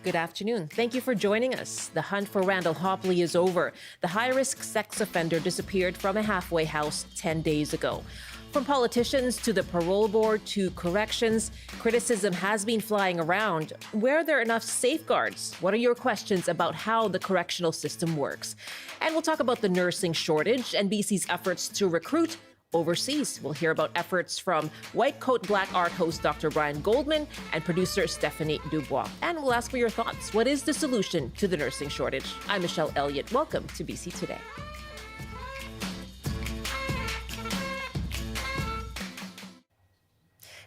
Good afternoon. Thank you for joining us. The hunt for Randall Hopley is over. The high-risk sex offender disappeared from a halfway house 10 days ago. From politicians to the parole board to corrections, criticism has been flying around. Were there enough safeguards? What are your questions about how the correctional system works? And we'll talk about the nursing shortage and BC's efforts to recruit overseas. We'll hear about efforts from White Coat Black Art host Dr. Brian Goldman and producer Stephanie Dubois. And we'll ask for your thoughts. What is the solution to the nursing shortage? I'm Michelle Eliot. Welcome to BC Today.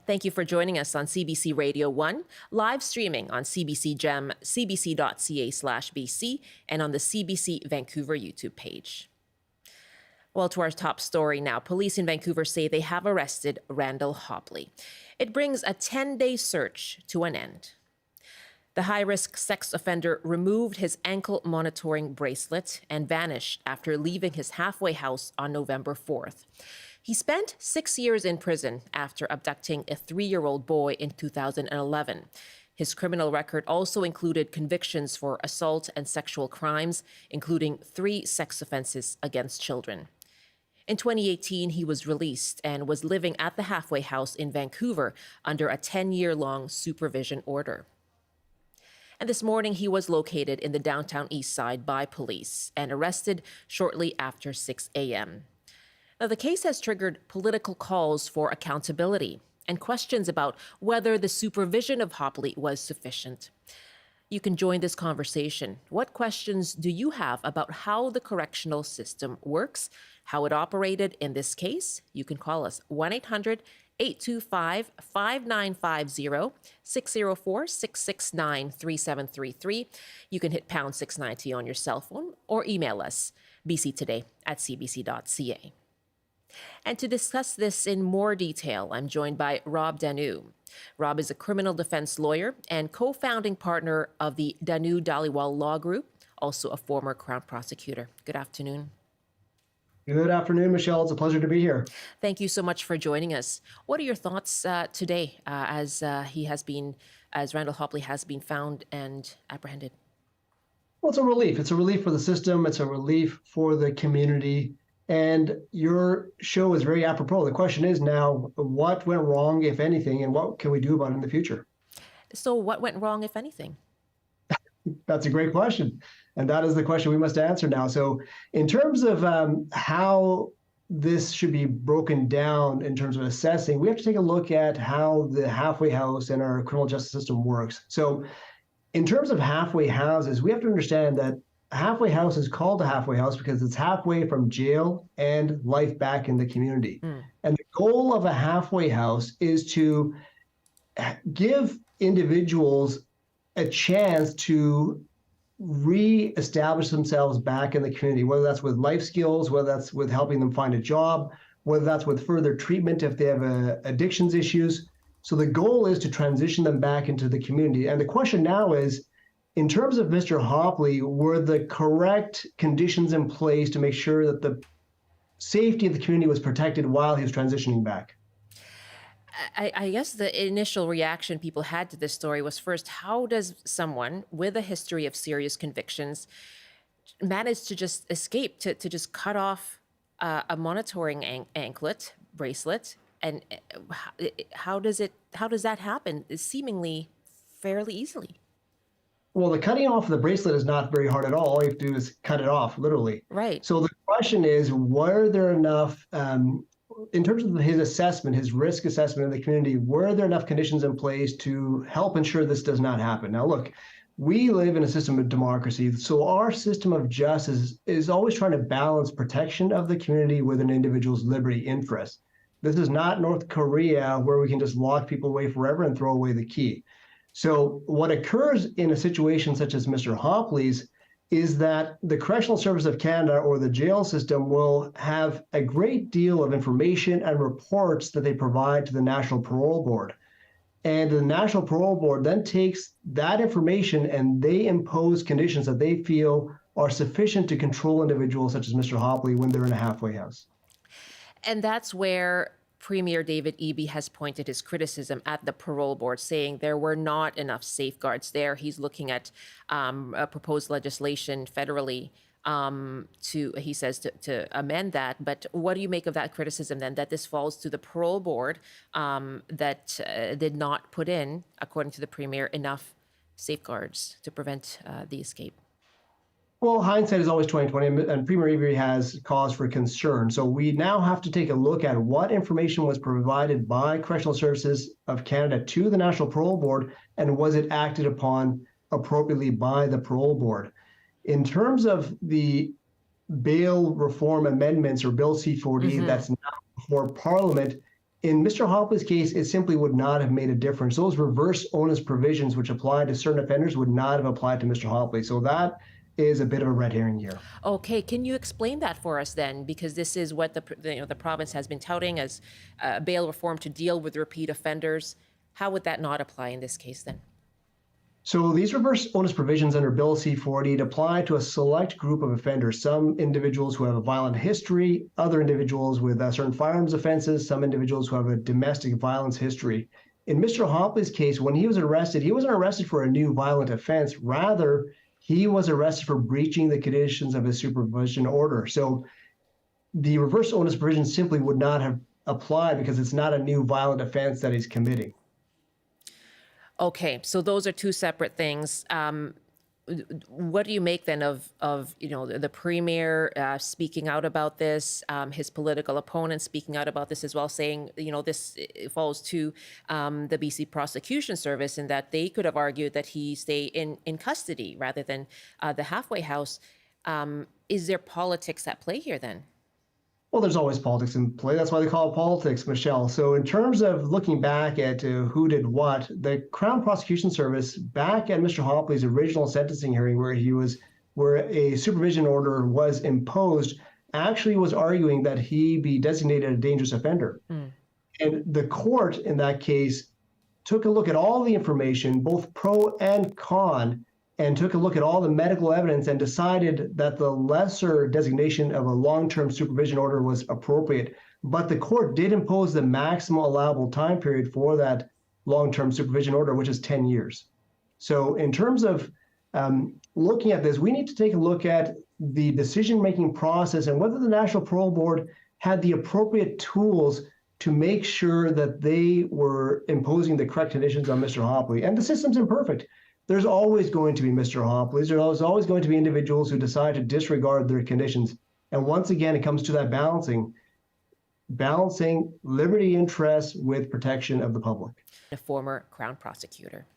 Thank you for joining us on CBC Radio 1, live streaming on CBC Gem, cbc.ca/BC, and on the CBC Vancouver YouTube page. Well, to our top story now. Police in Vancouver say they have arrested Randall Hopley. It brings a 10-day search to an end. The high-risk sex offender removed his ankle monitoring bracelet and vanished after leaving his halfway house on November 4th. He spent 6 years in prison after abducting a 3-year-old boy in 2011. His criminal record also included convictions for assault and sexual crimes, including 3 sex offenses against children. In 2018, he was released and was living at the halfway house in Vancouver under a 10-year-long supervision order. And this morning, he was located in the downtown east side by police and arrested shortly after 6 a.m. Now, the case has triggered political calls for accountability and questions about whether the supervision of Hopley was sufficient. You can join this conversation. What questions do you have about how the correctional system works, how it operated in this case? You can call us 1-800-825-5950, 604-669-3733. You can hit pound 690 on your cell phone or email us, bctoday@cbc.ca. And to discuss this in more detail, I'm joined by Rob Danu. Rob is a criminal defense lawyer and co-founding partner of the Danu Dhaliwal Law Group, also a former Crown prosecutor. Good afternoon. Good afternoon, Michelle. It's a pleasure to be here. Thank you so much for joining us. What are your thoughts today as Randall Hopley has been found and apprehended? Well, it's a relief. It's a relief for the system. It's a relief for the community. And your show is very apropos. The question is now, what went wrong, if anything, and what can we do about it in the future? So what went wrong, if anything? That's a great question. And that is the question we must answer now. So in terms of how this should be broken down in terms of assessing, we have to take a look at how the halfway house and our criminal justice system works. So in terms of halfway houses, we have to understand that a halfway house is called a halfway house because it's halfway from jail and life back in the community. And the goal of a halfway house is to give individuals a chance to re-establish themselves back in the community, whether that's with life skills, whether that's with helping them find a job, whether that's with further treatment if they have addictions issues. So the goal is to transition them back into the community. And the question now is, in terms of Mr. Hopley, were the correct conditions in place to make sure that the safety of the community was protected while he was transitioning back? I guess the initial reaction people had to this story was first, how does someone with a history of serious convictions manage to just escape, to just cut off a monitoring anklet, bracelet? And how does that happen? Seemingly fairly easily. Well, the cutting off of the bracelet is not very hard at all. All you have to do is cut it off, literally. Right. So the question is, were there enough, in terms of his assessment, his risk assessment in the community, were there enough conditions in place to help ensure this does not happen? Now, look, we live in a system of democracy, so our system of justice is always trying to balance protection of the community with an individual's liberty interest. This is not North Korea where we can just lock people away forever and throw away the key. So what occurs in a situation such as Mr. Hopley's is that the Correctional Service of Canada or the jail system will have a great deal of information and reports that they provide to the National Parole Board. And the National Parole Board then takes that information and they impose conditions that they feel are sufficient to control individuals such as Mr. Hopley when they're in a halfway house. And that's where Premier David Eby has pointed his criticism at the parole board, saying there were not enough safeguards there. He's looking at a proposed legislation federally he says, to amend that. But what do you make of that criticism then, that this falls to the parole board that did not put in, according to the Premier, enough safeguards to prevent the escape? Well, hindsight is always 20/20, and Premier Eby has cause for concern. So we now have to take a look at what information was provided by Correctional Services of Canada to the National Parole Board, and was it acted upon appropriately by the parole board. In terms of the bail reform amendments, or Bill C-40, that's now before Parliament, in Mr. Hopley's case, it simply would not have made a difference. Those reverse onus provisions which apply to certain offenders would not have applied to Mr. Hopley. So that is a bit of a red herring here. Okay, can you explain that for us then? Because this is what the province has been touting as bail reform to deal with repeat offenders. How would that not apply in this case then? So these reverse onus provisions under Bill C-40 apply to a select group of offenders, some individuals who have a violent history, other individuals with certain firearms offenses, some individuals who have a domestic violence history. In Mr. Hopley's case, when he was arrested, he wasn't arrested for a new violent offense. Rather, he was arrested for breaching the conditions of his supervision order. So the reverse onus provision simply would not have applied because it's not a new violent offense that he's committing. Okay, so those are two separate things. What do you make then of the Premier speaking out about this, his political opponent speaking out about this as well, saying this falls to the BC Prosecution Service, in that they could have argued that he stay in custody rather than the halfway house. Is there politics at play here then? Well, there's always politics in play. That's why they call it politics, Michelle. So in terms of looking back at who did what, the Crown Prosecution Service, back at Mr. Hopley's original sentencing hearing, where a supervision order was imposed, actually was arguing that he be designated a dangerous offender. And the court in that case took a look at all the information, both pro and con, and took a look at all the medical evidence and decided that the lesser designation of a long-term supervision order was appropriate. But the court did impose the maximum allowable time period for that long-term supervision order, which is 10 years. So in terms of looking at this, we need to take a look at the decision-making process and whether the National Parole Board had the appropriate tools to make sure that they were imposing the correct conditions on Mr. Hopley. And the system's imperfect. There's always going to be Mr. Hopleys. There's always going to be individuals who decide to disregard their conditions. And once again, it comes to that balancing liberty interests with protection of the public. A former Crown prosecutor.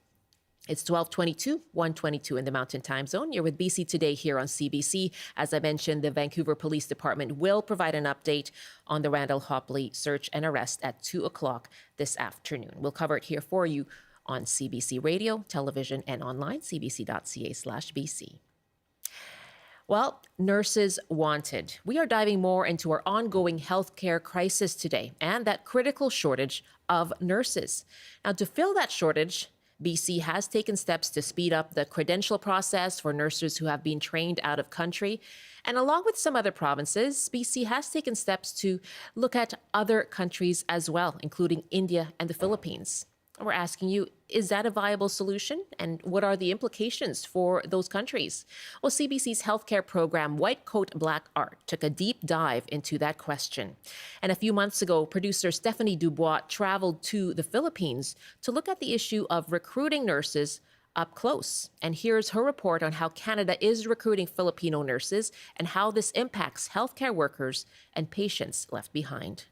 It's 12:22, 1:22 in the Mountain Time Zone. You're with BC Today here on CBC. As I mentioned, the Vancouver Police Department will provide an update on the Randall Hopley search and arrest at 2 o'clock this afternoon. We'll cover it here for you on CBC Radio, television, and online, cbc.ca/BC. Well, nurses wanted. We are diving more into our ongoing healthcare crisis today and that critical shortage of nurses. Now, to fill that shortage, BC has taken steps to speed up the credential process for nurses who have been trained out of country. And along with some other provinces, BC has taken steps to look at other countries as well, including India and the Philippines. We're asking you, is that a viable solution? And what are the implications for those countries? Well, CBC's healthcare program, White Coat Black Art, took a deep dive into that question. And a few months ago, producer Stephanie Dubois traveled to the Philippines to look at the issue of recruiting nurses up close. And here's her report on how Canada is recruiting Filipino nurses and how this impacts healthcare workers and patients left behind.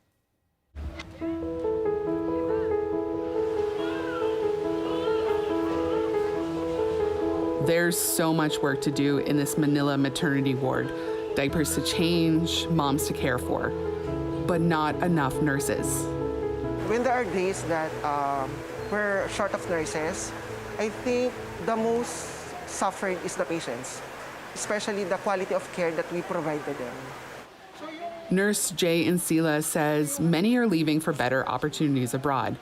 There's so much work to do in this Manila maternity ward. Diapers to change, moms to care for, but not enough nurses. When there are days that we're short of nurses, I think the most suffering is the patients, especially the quality of care that we provide to them. Nurse Jay Insila says many are leaving for better opportunities abroad.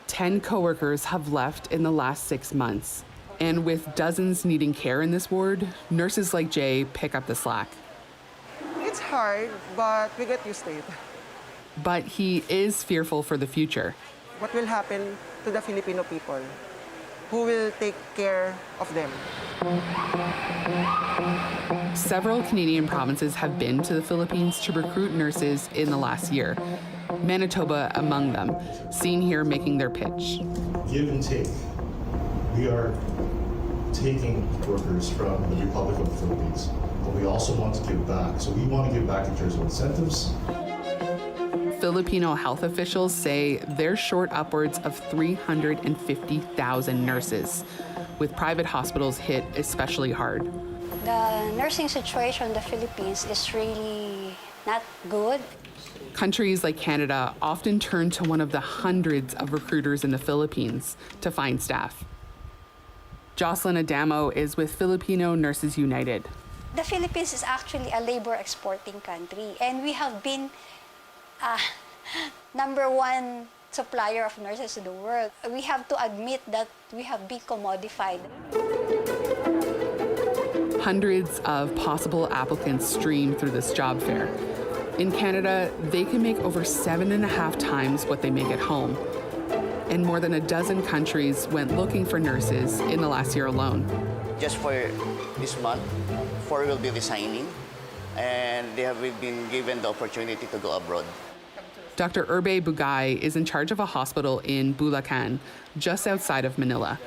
10 coworkers have left in the last 6 months. And with dozens needing care in this ward, nurses like Jay pick up the slack. It's hard, but we get used to it. But he is fearful for the future. What will happen to the Filipino people? Who will take care of them? Several Canadian provinces have been to the Philippines to recruit nurses in the last year, Manitoba among them, seen here making their pitch. Give and take. We are taking workers from the Republic of the Philippines, but we also want to give back. So we want to give back in terms of incentives. Filipino health officials say they're short upwards of 350,000 nurses, with private hospitals hit especially hard. The nursing situation in the Philippines is really not good. Countries like Canada often turn to one of the hundreds of recruiters in the Philippines to find staff. Jocelyn Adamo is with Filipino Nurses United. The Philippines is actually a labor exporting country, and we have been #1 supplier of nurses in the world. We have to admit that we have been commodified. Hundreds of possible applicants stream through this job fair. In Canada, they can make over 7.5 times what they make at home. And more than a dozen countries went looking for nurses in the last year alone. Just for this month, 4 will be resigning, and they have been given the opportunity to go abroad. Dr. Urbe Bugay is in charge of a hospital in Bulacan, just outside of Manila.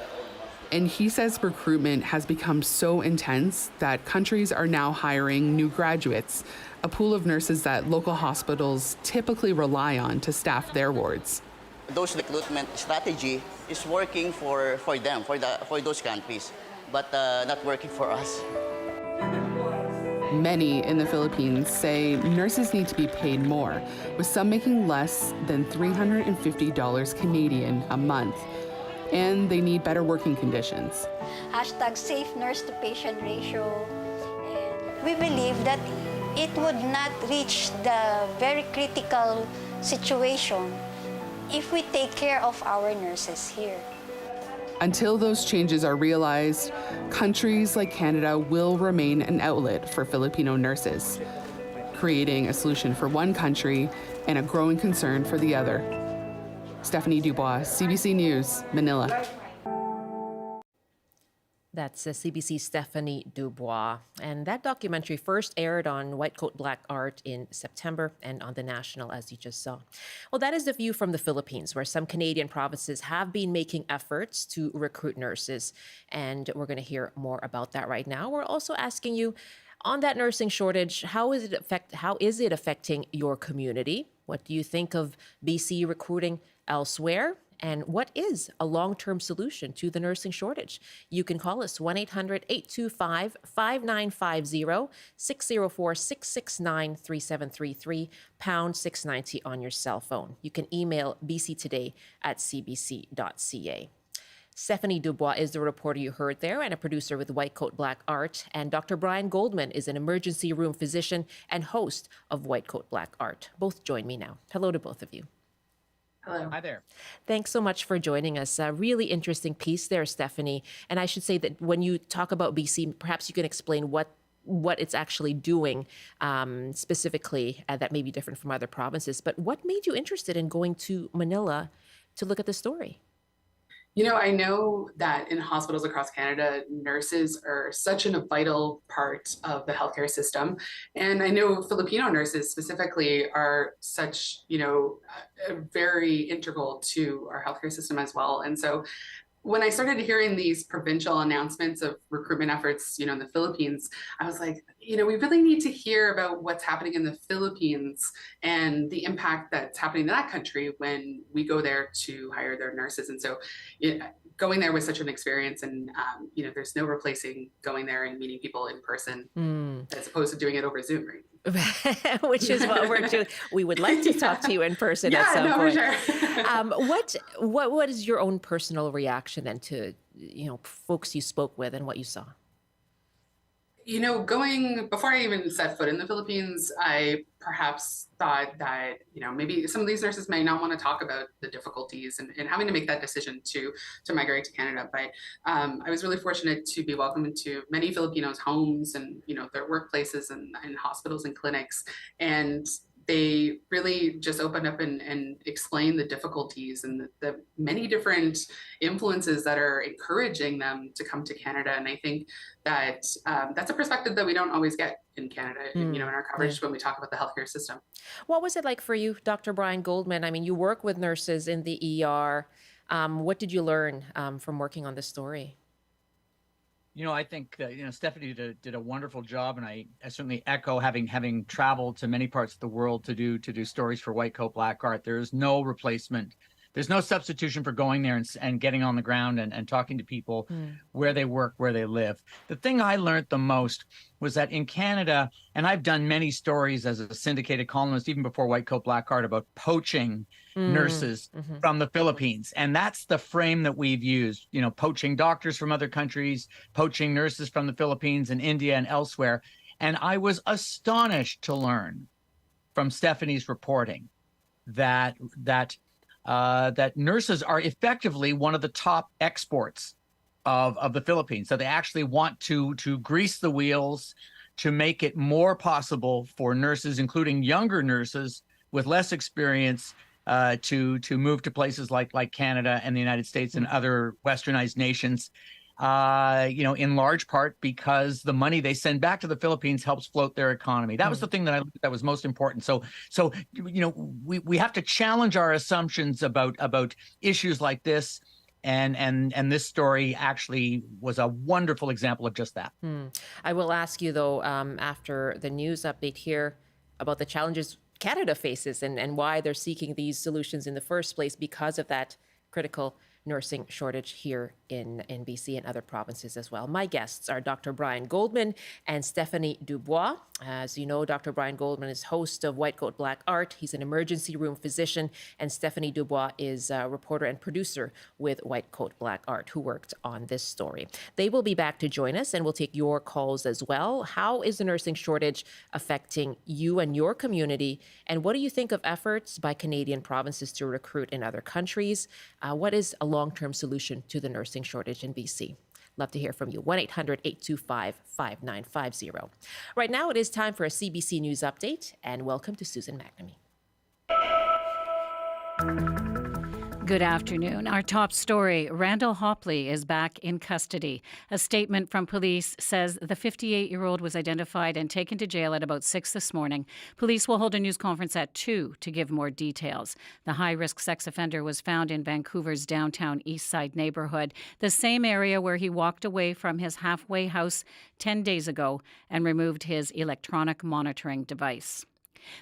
And he says recruitment has become so intense that countries are now hiring new graduates, a pool of nurses that local hospitals typically rely on to staff their wards. Those recruitment strategy is working for them, for those countries, but not working for us. Many in the Philippines say nurses need to be paid more, with some making less than $350 Canadian a month. And they need better working conditions. #safe nurse to patient ratio. And we believe that it would not reach the very critical situation if we take care of our nurses here. Until those changes are realized, countries like Canada will remain an outlet for Filipino nurses, creating a solution for one country and a growing concern for the other. Stephanie Dubois, CBC News, Manila. That's CBC Stephanie Dubois. And that documentary first aired on White Coat Black Art in September and on The National, as you just saw. Well, that is the view from the Philippines, where some Canadian provinces have been making efforts to recruit nurses. And we're going to hear more about that right now. We're also asking you, on that nursing shortage, how is it affecting your community? What do you think of BC recruiting elsewhere? And what is a long-term solution to the nursing shortage? You can call us 1-800-825-5950, 604-669-3733, pound 690 on your cell phone. You can email bctoday@cbc.ca. Stephanie Dubois is the reporter you heard there and a producer with White Coat Black Art. And Dr. Brian Goldman is an emergency room physician and host of White Coat Black Art. Both join me now. Hello to both of you. Hello. Hi there. Thanks so much for joining us. A really interesting piece there, Stephanie. And I should say that when you talk about BC, perhaps you can explain what it's actually doing specifically that may be different from other provinces. But what made you interested in going to Manila to look at the story? You know, I know that in hospitals across Canada, nurses are such a vital part of the healthcare system. And I know Filipino nurses specifically are such, very integral to our healthcare system as well. And so when I started hearing these provincial announcements of recruitment efforts, in the Philippines, I was like, we really need to hear about what's happening in the Philippines and the impact that's happening in that country when we go there to hire their nurses. And so going there was such an experience, and there's no replacing going there and meeting people in person as opposed to doing it over Zoom, right? Which is what we're doing. We would like to talk to you in person at some point. For sure. What is your own personal reaction then to folks you spoke with and what you saw? Before I even set foot in the Philippines, I perhaps thought that, maybe some of these nurses may not want to talk about the difficulties and having to make that decision to migrate to Canada. But I was really fortunate to be welcomed into many Filipinos' homes and, their workplaces and hospitals and clinics. And they really just opened up and explained the difficulties and the many different influences that are encouraging them to come to Canada. And I think that that's a perspective that we don't always get in Canada, in our coverage when we talk about the healthcare system. What was it like for you, Dr. Brian Goldman? I mean, you work with nurses in the ER. What did you learn from working on this story? I think Stephanie did a wonderful job, and I certainly echo having traveled to many parts of the world to do stories for White Coat Black Art. There's no replacement. There's no substitution for going there and getting on the ground and talking to people where they work, where they live. The thing I learned the most was that in Canada, and I've done many stories as a syndicated columnist, even before White Coat Black Art, about poaching nurses from the Philippines. And that's the frame that we've used, poaching doctors from other countries, poaching nurses from the Philippines and India and elsewhere. And I was astonished to learn from Stephanie's reporting that nurses are effectively one of the top exports of the Philippines. So they actually want to grease the wheels to make it more possible for nurses, including younger nurses with less experience, to move to places like Canada and the United States and other westernized nations. In large part because the money they send back to the Philippines helps float their economy. That was the thing that was most important. So we have to challenge our assumptions about issues like this, and this story actually was a wonderful example of just that. I will ask you though, after the news update here, about the challenges Canada faces and why they're seeking these solutions in the first place because of that critical nursing shortage here in BC and other provinces as well. My guests are Dr. Brian Goldman and Stephanie Dubois. As you know, Dr. Brian Goldman is host of White Coat Black Art. He's an emergency room physician, and Stephanie Dubois is a reporter and producer with White Coat Black Art, who worked on this story. They will be back to join us, and we'll take your calls as well. How is the nursing shortage affecting you and your community? And what do you think of efforts by Canadian provinces to recruit in other countries? What is a long-term solution to the nursing shortage in BC? Love to hear from you. 1-800-825-5950. Right now, it is time for a CBC News update, and welcome to Susan McNamee. Good afternoon. Our top story, Randall Hopley is back in custody. A statement from police says the 58-year-old was identified and taken to jail at about 6 this morning. Police will hold a news conference at 2 to give more details. The high-risk sex offender was found in Vancouver's downtown East Side neighborhood, the same area where he walked away from his halfway house 10 days ago and removed his electronic monitoring device.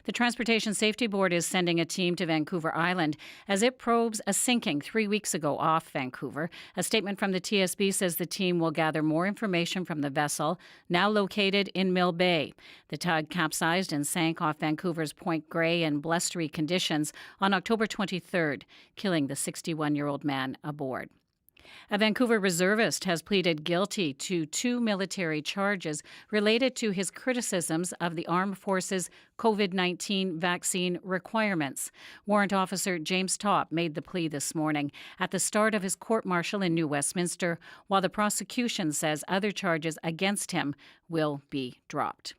The Transportation Safety Board is sending a team to Vancouver Island as it probes a sinking 3 weeks ago off Vancouver. A statement from the TSB says the team will gather more information from the vessel, now located in Mill Bay. The tug capsized and sank off Vancouver's Point Grey in blustery conditions on October 23rd, killing the 61-year-old man aboard. A Vancouver reservist has pleaded guilty to 2 military charges related to his criticisms of the Armed Forces' COVID-19 vaccine requirements. Warrant Officer James Topp made the plea this morning at the start of his court-martial in New Westminster, while the prosecution says other charges against him will be dropped.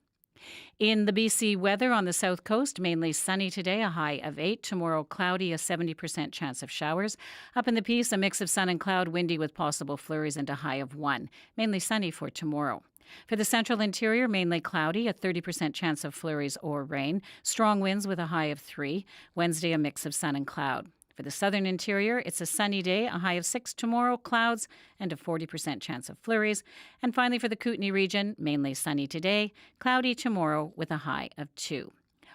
In the BC weather on the south coast, mainly sunny today, a high of 8. Tomorrow, cloudy, a 70% chance of showers. Up in the Peace, a mix of sun and cloud, windy with possible flurries and a high of 1. Mainly sunny for tomorrow. For the central interior, mainly cloudy, a 30% chance of flurries or rain. Strong winds with a high of 3. Wednesday, a mix of sun and cloud. For the southern interior, it's a sunny day, a high of 6 tomorrow, clouds, and a 40% chance of flurries. And finally, for the Kootenay region, mainly sunny today, cloudy tomorrow with a high of 2.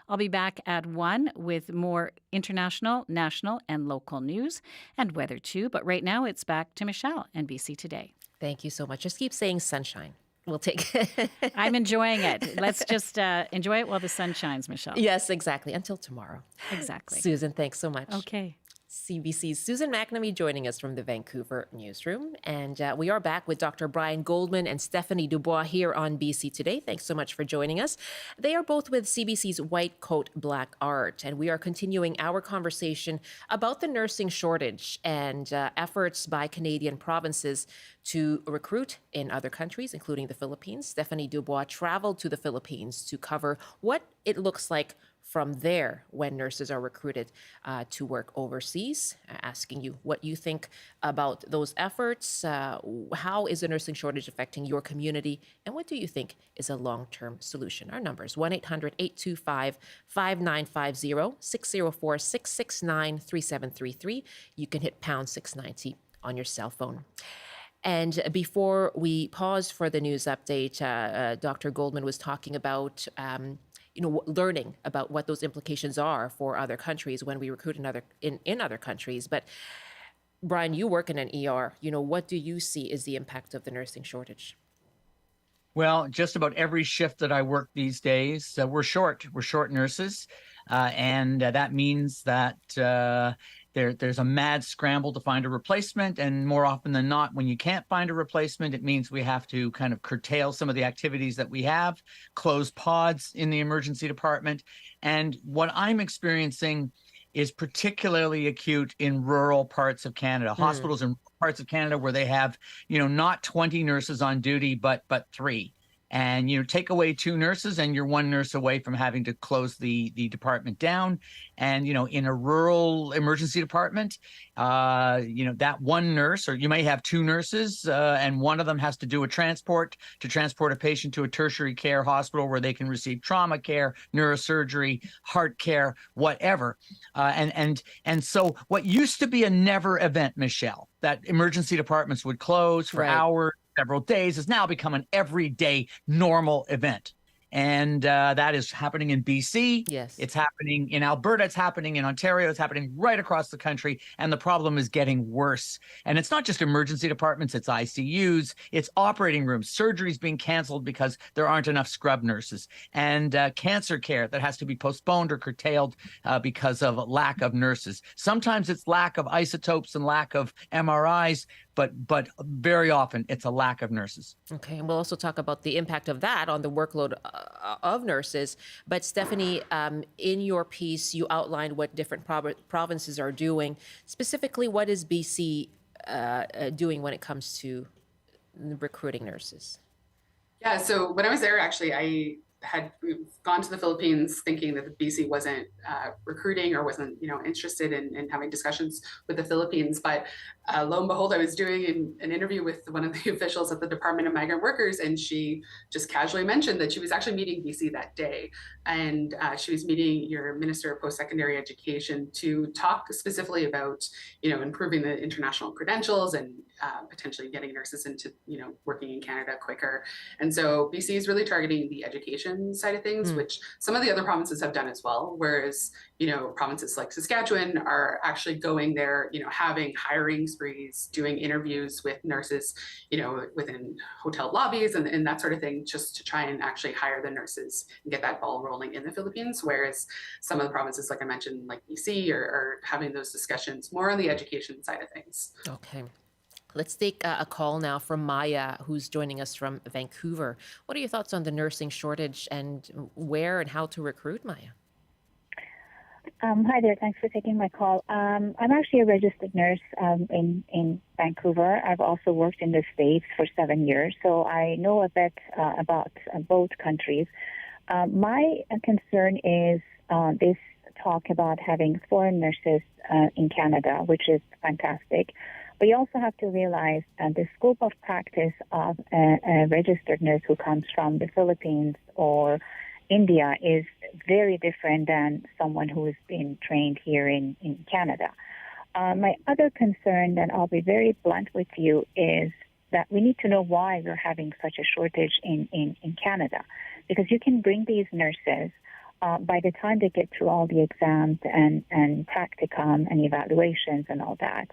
I'll be back at 1 with more international, national, and local news and weather too. But right now, it's back to Michelle and BC Today. Thank you so much. Just keep saying sunshine. We'll take it. I'm enjoying it. Let's just enjoy it while the sun shines, Michelle. Yes, exactly. Until tomorrow. Exactly. Susan, thanks so much. Okay. CBC's Susan McNamee joining us from the Vancouver newsroom. And we are back with Dr. Brian Goldman and Stephanie Dubois here on BC Today. Thanks so much for joining us. They are both with CBC's White Coat Black Art, and we are continuing our conversation about the nursing shortage and efforts by Canadian provinces to recruit in other countries, including the Philippines. Stephanie Dubois traveled to the Philippines to cover what it looks like from there when nurses are recruited to work overseas. Asking you what you think about those efforts. How is the nursing shortage affecting your community? And what do you think is a long-term solution? Our numbers, 1-800-825-5950, 604-669-3733. You can hit pound 690 on your cell phone. And before we pause for the news update, Dr. Goldman was talking about learning about what those implications are for other countries when we recruit in other countries. But Brian, you work in an ER. What do you see is the impact of the nursing shortage? Well, just about every shift that I work these days, we're short. We're short nurses, and that means that there's a mad scramble to find a replacement. And more often than not, when you can't find a replacement, it means we have to kind of curtail some of the activities that we have, close pods in the emergency department. And what I'm experiencing is particularly acute in rural parts of Canada, hospitals in parts of Canada where they have, not 20 nurses on duty, but 3. And take away 2 nurses and you're 1 nurse away from having to close the department down. And in a rural emergency department, that 1 nurse, or you may have 2 nurses, and one of them has to do a transport a patient to a tertiary care hospital where they can receive trauma care, neurosurgery, heart care, whatever. And so what used to be a never event, Michelle, that emergency departments would close for hours, several days, has now become an everyday normal event. And that is happening in BC. Yes. It's happening in Alberta. It's happening in Ontario. It's happening right across the country. And the problem is getting worse. And it's not just emergency departments. It's ICUs. It's operating rooms. Surgeries being canceled because there aren't enough scrub nurses. And cancer care that has to be postponed or curtailed because of lack of nurses. Sometimes it's lack of isotopes and lack of MRIs. But very often it's a lack of nurses. Okay, and we'll also talk about the impact of that on the workload of nurses. But Stephanie, in your piece, you outlined what different provinces are doing. Specifically, what is BC doing when it comes to recruiting nurses? Yeah, so when I was there, actually, I had gone to the Philippines thinking that the BC wasn't recruiting or wasn't, interested in having discussions with the Philippines. But lo and behold, I was doing an interview with one of the officials at the Department of Migrant Workers, and she just casually mentioned that she was actually meeting BC that day. And she was meeting your Minister of Post-Secondary Education to talk specifically about, improving the international credentials and potentially getting nurses into, working in Canada quicker. And so BC is really targeting the education side of things, which some of the other provinces have done as well. Whereas, provinces like Saskatchewan are actually going there, having hiring sprees, doing interviews with nurses, within hotel lobbies and that sort of thing, just to try and actually hire the nurses and get that ball rolling in the Philippines. Whereas some of the provinces, like I mentioned, like BC, are having those discussions more on the education side of things. Okay. Let's take a call now from Maya, who's joining us from Vancouver. What are your thoughts on the nursing shortage and where and how to recruit, Maya? Hi there. Thanks for taking my call. I'm actually a registered nurse in Vancouver. I've also worked in the States for 7 years, so I know a bit about both countries. My concern is this talk about having foreign nurses in Canada, which is fantastic. But you also have to realize the scope of practice of a registered nurse who comes from the Philippines or India is very different than someone who has been trained here in Canada. My other concern, and I'll be very blunt with you, is that we need to know why we're having such a shortage in Canada. Because you can bring these nurses, by the time they get through all the exams and practicum and evaluations and all that,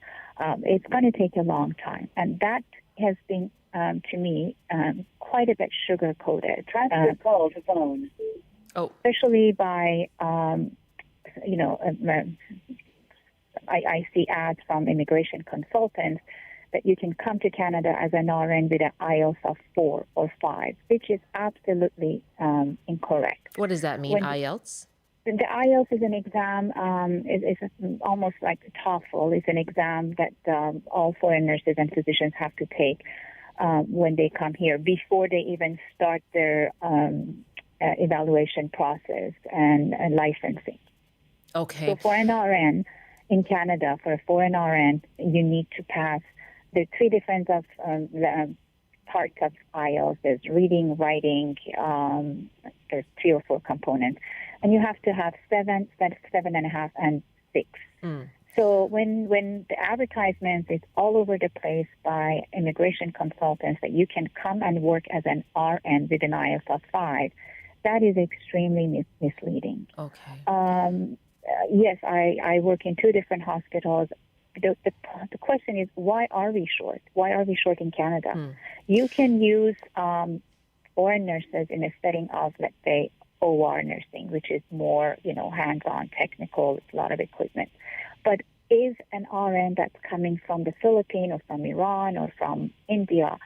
it's going to take a long time. And that has been, to me, quite a bit sugar-coated. Transfer call to phone. Oh. Especially by, I see ads from immigration consultants that you can come to Canada as an RN with an IELTS of 4 or 5, which is absolutely incorrect. What does that mean, IELTS? The IELTS is an exam, it's almost like the TOEFL. It's an exam that all foreign nurses and physicians have to take when they come here before they even start their evaluation process and licensing. Okay. So for an RN in Canada, for a foreign RN, you need to pass the three different parts of IELTS. There's reading, writing, there's 3 or 4 components. And you have to have 7.5, and 6. So when the advertisement is all over the place by immigration consultants that you can come and work as an RN with an IELTS of 5, that is extremely misleading. Okay. Yes, I work in 2 different hospitals. The question is, why are we short? Why are we short in Canada? You can use foreign nurses in a setting of, let's say, OR nursing, which is more, hands-on, technical, a lot of equipment. But is an RN that's coming from the Philippines or from Iran or from India,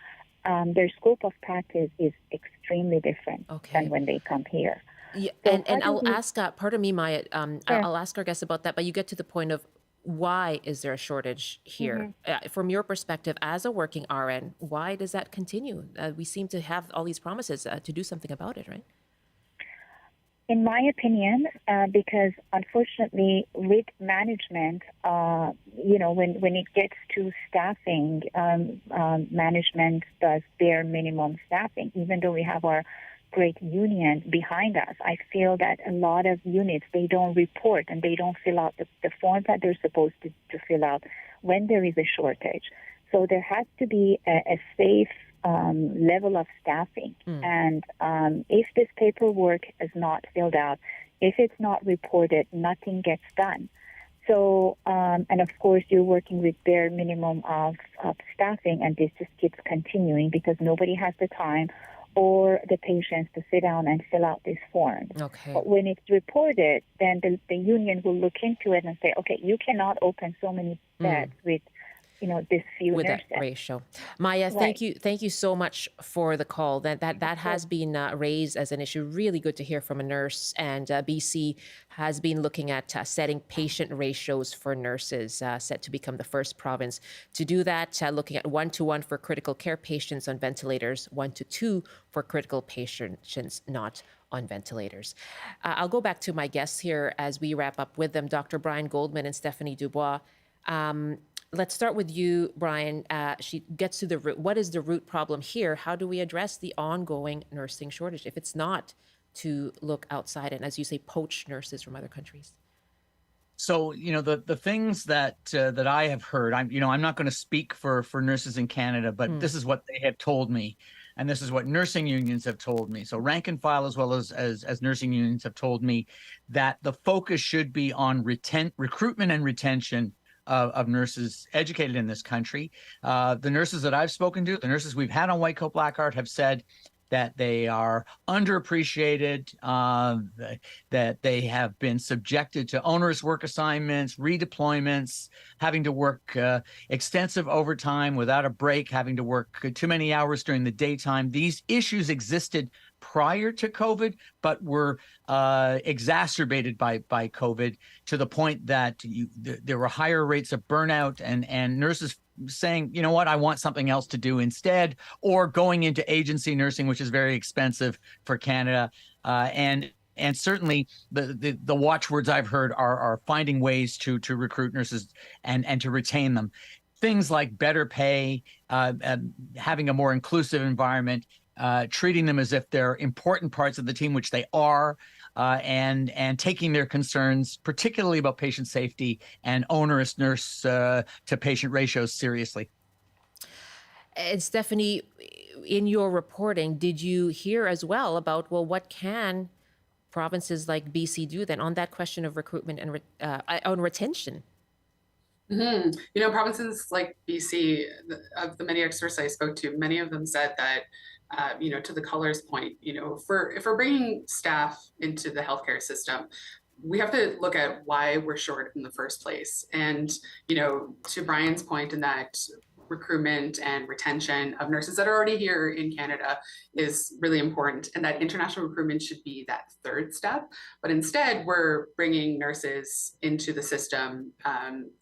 their scope of practice is extremely different than when they come here. Yeah, So and I'll ask, pardon me, Maya, Sure. I'll ask our guests about that, but you get to the point of why is there a shortage here? From your perspective as a working RN, why does that continue? We seem to have all these promises to do something about it, right? In my opinion, because unfortunately with management, when it gets to staffing, management does bare minimum staffing, even though we have our great union behind us. I feel that a lot of units, they don't report and they don't fill out the forms that they're supposed to fill out when there is a shortage. So there has to be a safe level of staffing. And if this paperwork is not filled out, if it's not reported, nothing gets done. So, and of course, you're working with bare minimum of staffing, and this just keeps continuing because nobody has the time or the patients to sit down and fill out these forms. Okay. But when it's reported, then the union will look into it and say, okay, you cannot open so many beds with this few with nurses. that ratio. Maya, Right. thank you so much for the call. That has been raised as an issue. Really good to hear from a nurse, and BC has been looking at setting patient ratios for nurses, set to become the first province to do that, looking at 1-to-1 for critical care patients on ventilators, 1-to-2 for critical patients not on ventilators. I'll go back to my guests here as we wrap up with them, Dr. Brian Goldman and Stephanie Dubois. Let's start with you, Brian. She gets to the root. What is the root problem here? How do we address the ongoing nursing shortage if it's not to look outside and, as you say, poach nurses from other countries? So, the things that I have heard, I'm not going to speak for nurses in Canada, but this is what they have told me. And this is what nursing unions have told me. So rank and file, as well as nursing unions, have told me that the focus should be on recruitment and retention of nurses educated in this country. The nurses that I've spoken to, the nurses we've had on White Coat Black Heart, have said that they are underappreciated, that they have been subjected to onerous work assignments, redeployments, having to work extensive overtime without a break, having to work too many hours during the daytime. These issues existed prior to COVID, but were exacerbated by COVID to the point that there were higher rates of burnout and nurses saying, you know what, I want something else to do instead, or going into agency nursing, which is very expensive for Canada. And certainly the watchwords I've heard are finding ways to recruit nurses and to retain them. Things like better pay, having a more inclusive environment, treating them as if they're important parts of the team, which they are, and taking their concerns, particularly about patient safety and onerous nurse to patient ratios, seriously. And Stephanie, in your reporting, did you hear as well about, well, what can provinces like BC do then on that question of recruitment and on retention? Provinces like BC, of the many experts I spoke to, many of them said that, to the caller's point, if we're bringing staff into the healthcare system, we have to look at why we're short in the first place. And, to Brian's point in that recruitment and retention of nurses that are already here in Canada is really important, and that international recruitment should be that third step. But instead, we're bringing nurses into the system.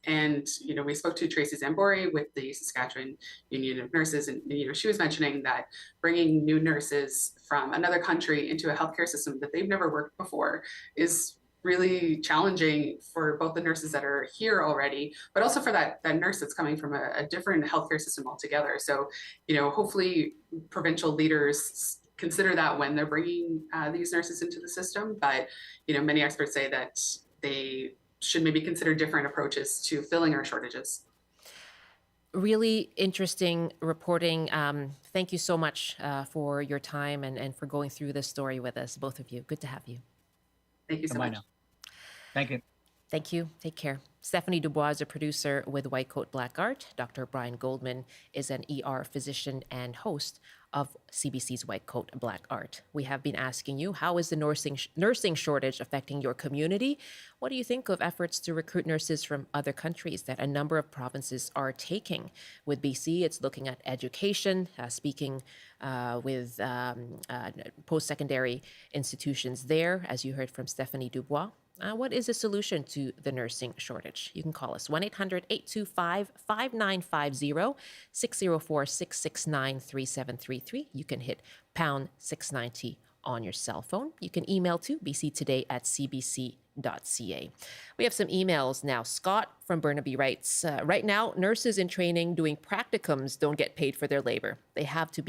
And, we spoke to Tracy Zambori with the Saskatchewan Union of Nurses, and, she was mentioning that bringing new nurses from another country into a healthcare system that they've never worked before is really challenging for both the nurses that are here already, but also for that nurse that's coming from a different healthcare system altogether. So, hopefully provincial leaders consider that when they're bringing these nurses into the system. But, many experts say that they should maybe consider different approaches to filling our shortages. Really interesting reporting. Thank you so much for your time and for going through this story with us, both of you. Good to have you. Thank you so much. Now. Thank you. Thank you. Take care. Stephanie Dubois is a producer with White Coat Black Art. Dr. Brian Goldman is an ER physician and host of CBC's White Coat Black Art. We have been asking you, how is the nursing shortage affecting your community? What do you think of efforts to recruit nurses from other countries that a number of provinces are taking? With BC, it's looking at education, speaking with post-secondary institutions there, as you heard from Stephanie Dubois. What is the solution to the nursing shortage? You can call us 1-800-825-5950, 604-669-3733. You can hit pound 690 on your cell phone. You can email to bctoday@cbc.ca. We have some emails now. Scott from Burnaby writes, right now, nurses in training doing practicums don't get paid for their labor. They have to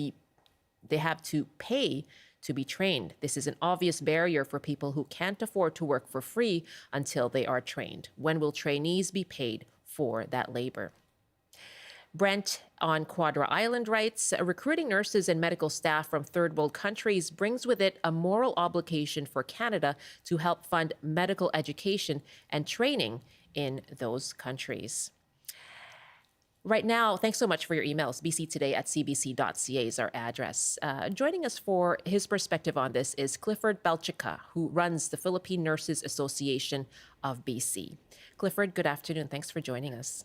pay to be trained. This is an obvious barrier for people who can't afford to work for free until they are trained. When will trainees be paid for that labor? Brent on Quadra Island writes, recruiting nurses and medical staff from third world countries brings with it a moral obligation for Canada to help fund medical education and training in those countries. Right now, thanks so much for your emails. bctoday@cbc.ca is our address. Joining us for his perspective on this is Clifford Belchica, who runs the Philippine Nurses Association of BC. Clifford, good afternoon. Thanks for joining us.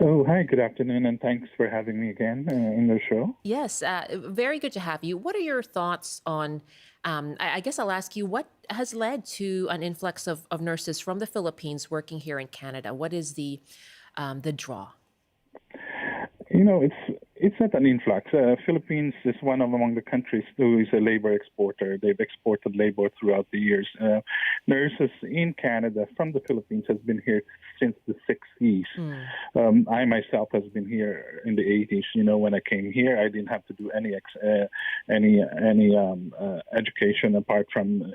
Oh, hi, good afternoon, and thanks for having me again in the show. Yes, very good to have you. What are your thoughts on, I guess I'll ask you, what has led to an influx of nurses from the Philippines working here in Canada? What is the draw? It's not an influx. Philippines is one of among the countries who is a labor exporter. They've exported labor throughout the years. Nurses in Canada from the Philippines has been here since the 60s. I myself has been here in the 80s. When I came here, I didn't have to do any education apart from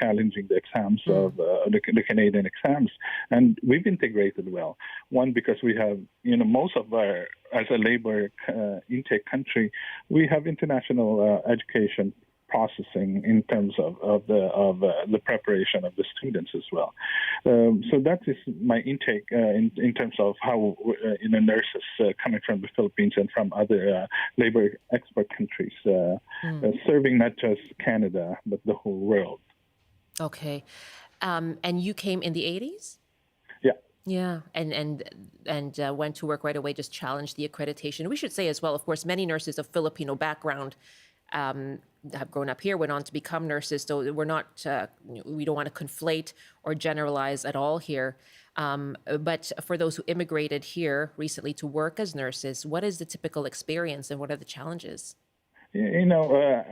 challenging the exams of the Canadian exams, and we've integrated well. One, because we have most of our, as a labor intake country, we have international education processing in terms of the preparation of the students as well. So that is my intake in terms of how nurses coming from the Philippines and from other labor export countries, serving not just Canada but the whole world. Okay, and you came in the 80s? Yeah, and went to work right away, just challenged the accreditation. We should say as well, of course, many nurses of Filipino background have grown up here, went on to become nurses. So we're not, we don't want to conflate or generalize at all here. But for those who immigrated here recently to work as nurses, what is the typical experience and what are the challenges? By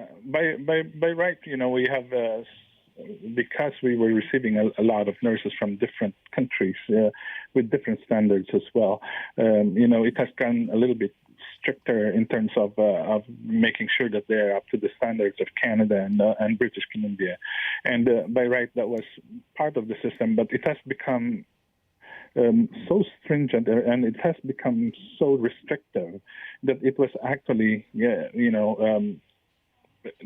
right, we have because we were receiving a lot of nurses from different countries with different standards as well. It has gone a little bit stricter in terms of making sure that they're up to the standards of Canada and British Columbia. And by right, that was part of the system, but it has become so stringent and it has become so restrictive that it was actually,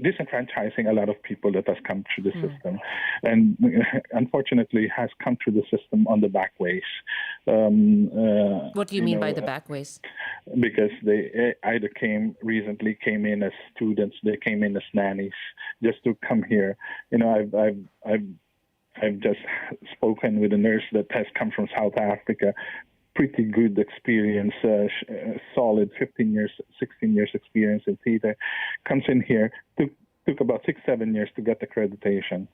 disenfranchising a a lot of people that has come through the system, and unfortunately has come through the system on the back ways. What do you mean by the back ways? Because they either came in as students, they came in as nannies just to come here. I've just spoken with a nurse that has come from South Africa pretty good experience, solid 15 years, 16 years experience in theater, comes in here. Took about 6-7 years to get accreditation,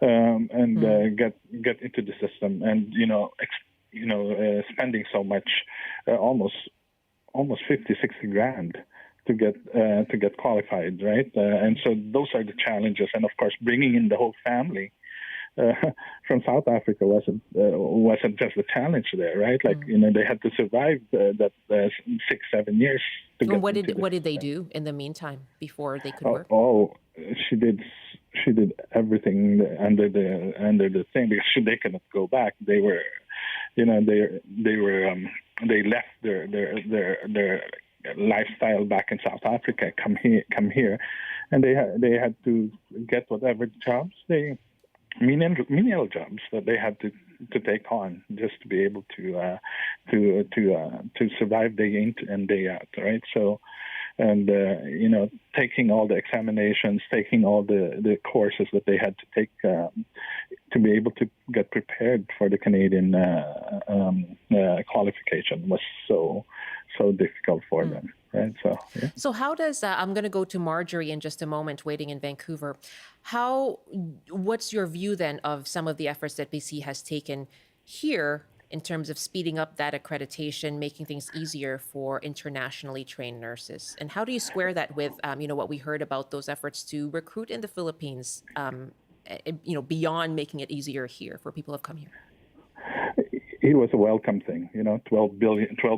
and get into the system, and spending so much, almost 50-60 grand to get qualified, right? And so those are the challenges, and of course, bringing in the whole family from South Africa wasn't just a challenge there, right? Like they had to survive that 6-7 years. And what did they do in the meantime before they could work? She did everything under the thing, because they couldn't go back. They were, they left their lifestyle back in South Africa, come here, and they had to get whatever jobs menial jobs that they had to take on just to be able to survive day in and day out, right? So, and taking all the examinations, taking all the courses that they had to take to be able to get prepared for the Canadian qualification was so difficult for them. Right. So, yeah. So how does I'm going to go to Marjorie in just a moment, waiting in Vancouver. What's your view then of some of the efforts that BC has taken here in terms of speeding up that accreditation, making things easier for internationally trained nurses? And how do you square that with, what we heard about those efforts to recruit in the Philippines, beyond making it easier here for people who have come here? It was a welcome thing, 12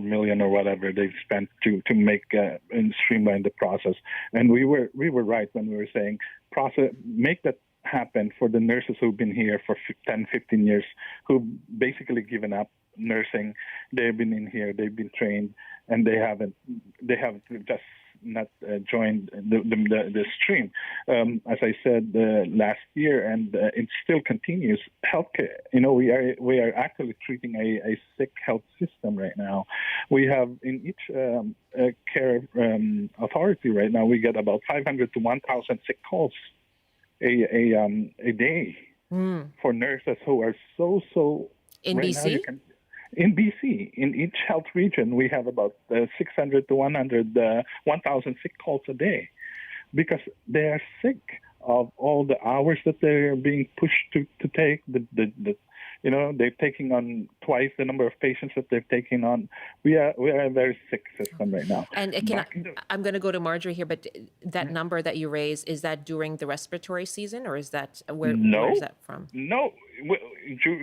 million or whatever they spent to make and streamline the process. And we were right when we were saying make that happen for the nurses who've been here for 10, 15 years, who've basically given up nursing. They've been in here, they've been trained, and they have just not joined the stream. As I said last year, and it still continues. Healthcare, we are actually treating a sick health system right now. We have in each care authority right now, we get about 500 to 1,000 sick calls a day for nurses who are so in right BC. In BC, in each health region, we have about 600 to 1,000 sick calls a day, because they are sick of all the hours that they're being pushed to take. They're taking on twice the number of patients that they're taking on. We are a very sick system right now. And I'm going to go to Marjorie here, but that number that you raise, is that during the respiratory season, or is that where is that from? No.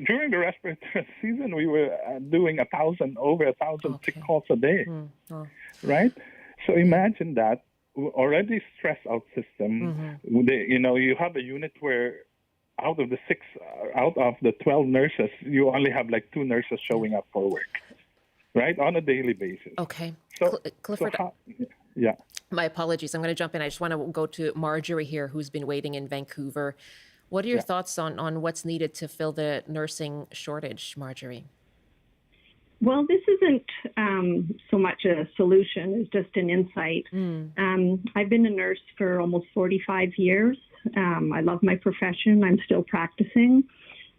During the respiratory season, we were doing over 1,000 sick calls a day, right? So imagine that already stressed out system. You have a unit where out of the 12 nurses, you only have like 2 nurses showing up for work, right, on a daily basis. Okay, so Clifford. Yeah. My apologies. I'm going to jump in. I just want to go to Marjorie here, who's been waiting in Vancouver. What are your thoughts on what's needed to fill the nursing shortage, Marjorie? Well, this isn't so much a solution as just an insight. I've been a nurse for almost 45 years. I love my profession. I'm still practicing.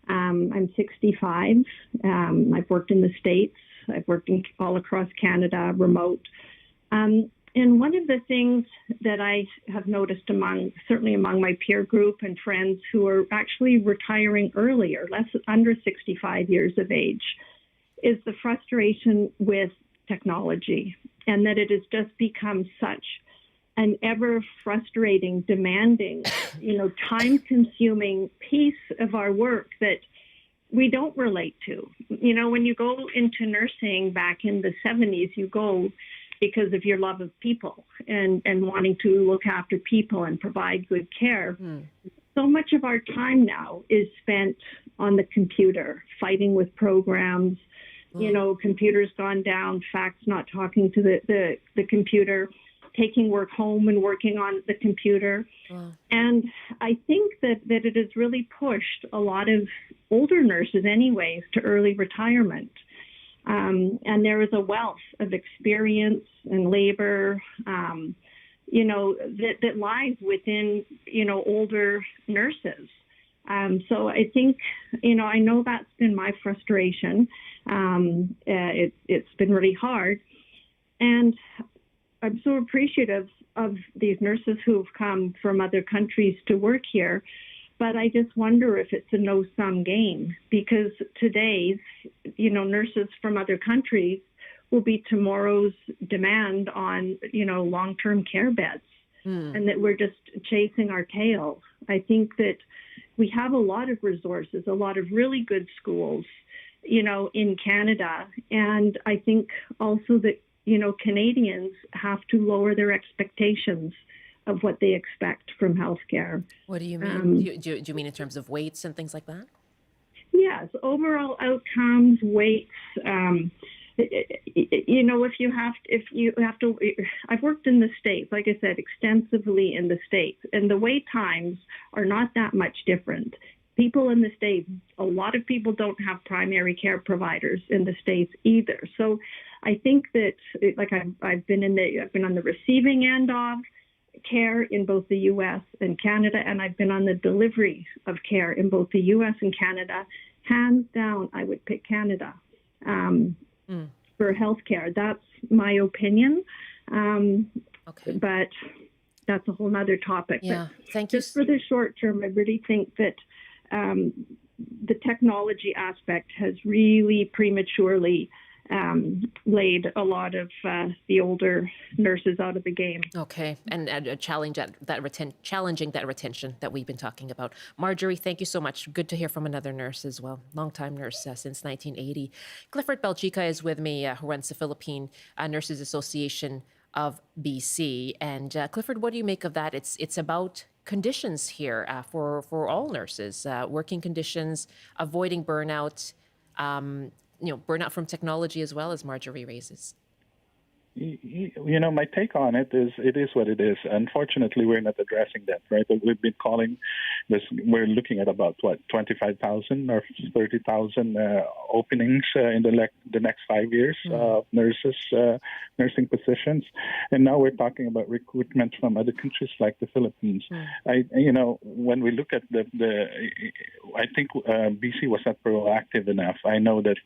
I'm 65. I've worked in the States. I've worked all across Canada, remote. And one of the things that I have noticed certainly among my peer group and friends who are actually retiring earlier, under 65 years of age, is the frustration with technology, and that it has just become such an ever frustrating, demanding, time-consuming piece of our work that we don't relate to. When you go into nursing back in the 70s, you go because of your love of people and wanting to look after people and provide good care. So much of our time now is spent on the computer, fighting with programs. Computer's gone down, fax not talking to the computer, taking work home and working on the computer. And I think that it has really pushed a lot of older nurses anyways to early retirement. And there is a wealth of experience and labor, that lies within, older nurses. So I think, I know that's been my frustration. It's been really hard. And I'm so appreciative of these nurses who've come from other countries to work here. But I just wonder if it's a no-sum game, because today's, nurses from other countries will be tomorrow's demand on, long-term care beds, and that we're just chasing our tail. I think that we have a lot of resources, a lot of really good schools, in Canada. And I think also that, Canadians have to lower their expectations of what they expect from healthcare. What do you mean? Do you mean in terms of weights and things like that? Yes, overall outcomes, weights. If you have to, I've worked in the States, like I said, extensively in the States, and the wait times are not that much different. People in the States, a lot of people don't have primary care providers in the States either. So I think that, like I've been on the receiving end of care in both the U.S. and Canada, and I've been on the delivery of care in both the U.S. and Canada. Hands down, I would pick Canada for healthcare. That's my opinion. Okay. But that's a whole other topic. Yeah, but thank you. Just for the short term, I really think that the technology aspect has really prematurely laid a lot of the older nurses out of the game. Okay, and challenging that retention that we've been talking about. Marjorie, thank you so much. Good to hear from another nurse as well, longtime nurse since 1980. Clifford Belchica is with me, who runs the Philippine Nurses Association of BC. And Clifford, what do you make of that? It's about conditions here for all nurses, working conditions, avoiding burnout. Burnout from technology as well, as Marjorie raises. My take on it is what it is. Unfortunately, we're not addressing that, right? We've been calling this, we're looking at about, 25,000 or 30,000 openings in the next 5 years of nursing positions. And now we're talking about recruitment from other countries like the Philippines. When we look at I think BC was not proactive enough. I know that,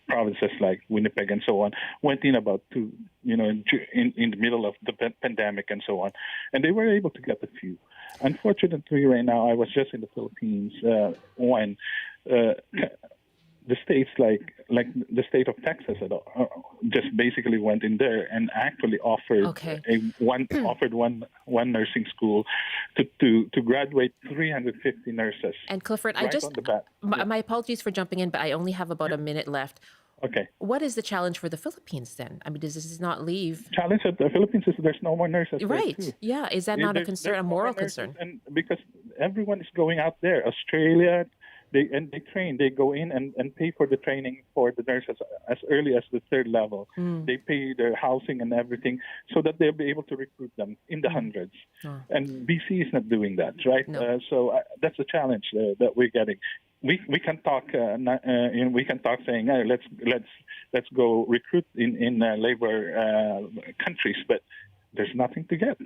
provinces like Winnipeg and so on went in about in the middle of the pandemic and so on, and they were able to get a few. Unfortunately, right now, I was just in the Philippines when the states like the state of Texas just basically went in there and actually offered one nursing school to graduate 350 nurses. And Clifford, right my apologies for jumping in, but I only have about a minute left. Okay. What is the challenge for the Philippines then? I mean, does this not leave? Challenge at the Philippines is there's no more nurses. Right. There too. Yeah. Is that not a concern, a moral concern? And because everyone is going out there, Australia, they train. They go in and pay for the training for the nurses as early as the third level. They pay their housing and everything so that they'll be able to recruit them in the hundreds. And BC is not doing that, right? No. So that's a challenge that we're getting. We can talk. We can talk saying, hey, let's go recruit in labor countries, but there's nothing to get.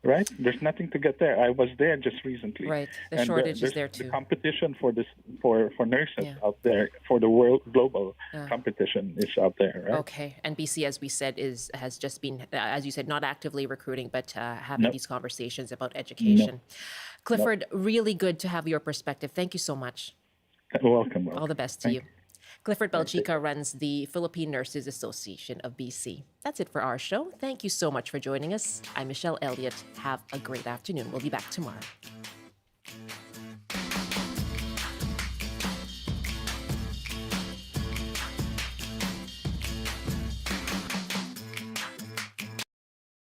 Right? There's nothing to get there. I was there just recently. Right. The shortage is there too. The competition for nurses out there, for the world global competition is out there. Right? Okay. And BC, as we said, has just been, as you said, not actively recruiting, but having these conversations about education. Clifford, really good to have your perspective. Thank you so much. Welcome. All the best to you. Clifford Belchica runs the Philippine Nurses Association of BC. That's it for our show. Thank you so much for joining us. I'm Michelle Eliot. Have a great afternoon. We'll be back tomorrow.